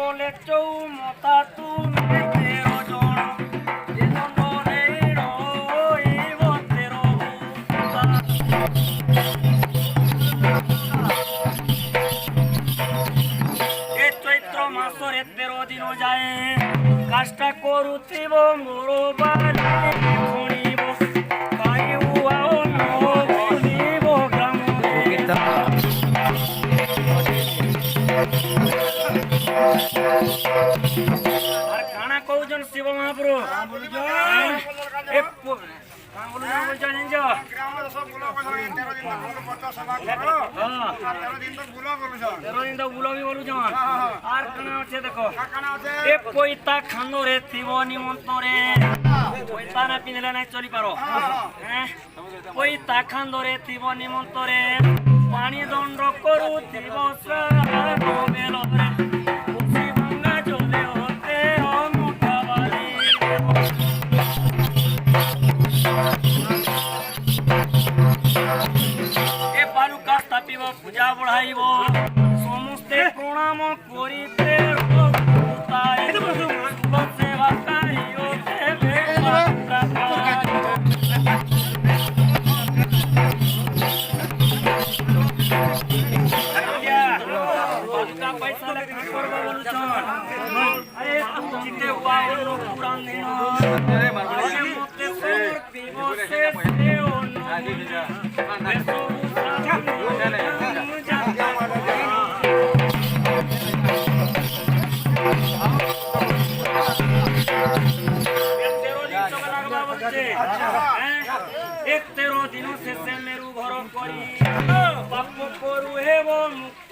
সকলে চৌমতা তুমি তেরো জন এ চৈত্র মাসরে 13 দিন যায় কাজটা করুথিব মোর বাড়ি শুনিব পাইব শুনিব গ্রামে আর কানা কৌজন শিব মহাপ্রভু পইতা খান্দরে থিব নিমন্তরে পইতা না পিঁধলে নাই চলি পার পইতা খান্দরে থিব নিমন্তরে পানি দণ্ড করু থিব বেলরে ভাঙ্গা চলে হতে মুঠা বাড়ি এ বালুকা স্থাপিব পূজা বঢ়াইব সমস্তে প্রণাম করিতে সেবা বালুকা পয়সা লাগবে করবো বলুছন আরে চিতে পাওন পুরাণ দিন মতে সমর্পিব সে এক 13 দিন শেষে মেরু ঘর করি পাপ করু হেব মুক্ত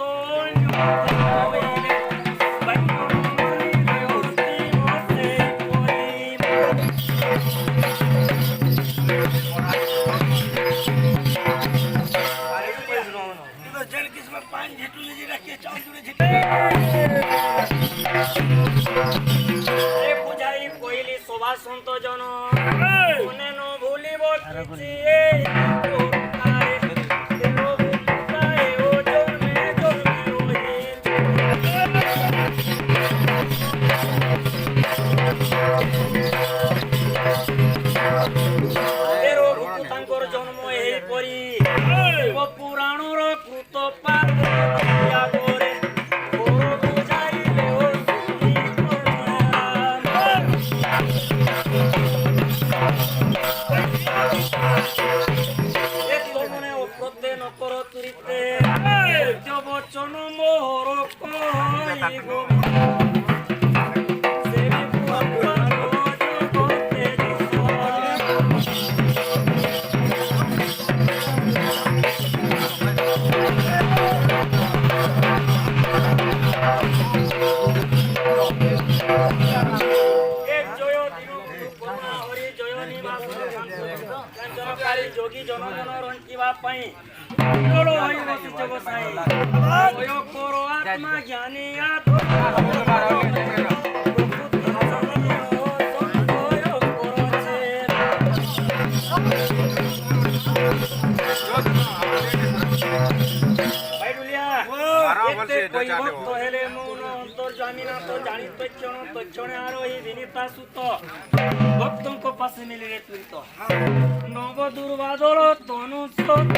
পূজারি কহিলি সভা সন্ত জন মনে ন ভুলিব কিছু ତାଙ୍କର ଜନ୍ମ ଏହିପରି ପୁରାଣର କୃତ বচন মোহর যোগী জনগণ রঞ্চিবা পাই আত্মা জ্ঞানী হেলে মৌন অন্তর্জামী না তো জানি তক্ষণে আরোহী বিনীতা সুত ভক্তଙ୍କ পাশে মিলিলে তুলিত নব দুর্বাদল তনু চিহ্ন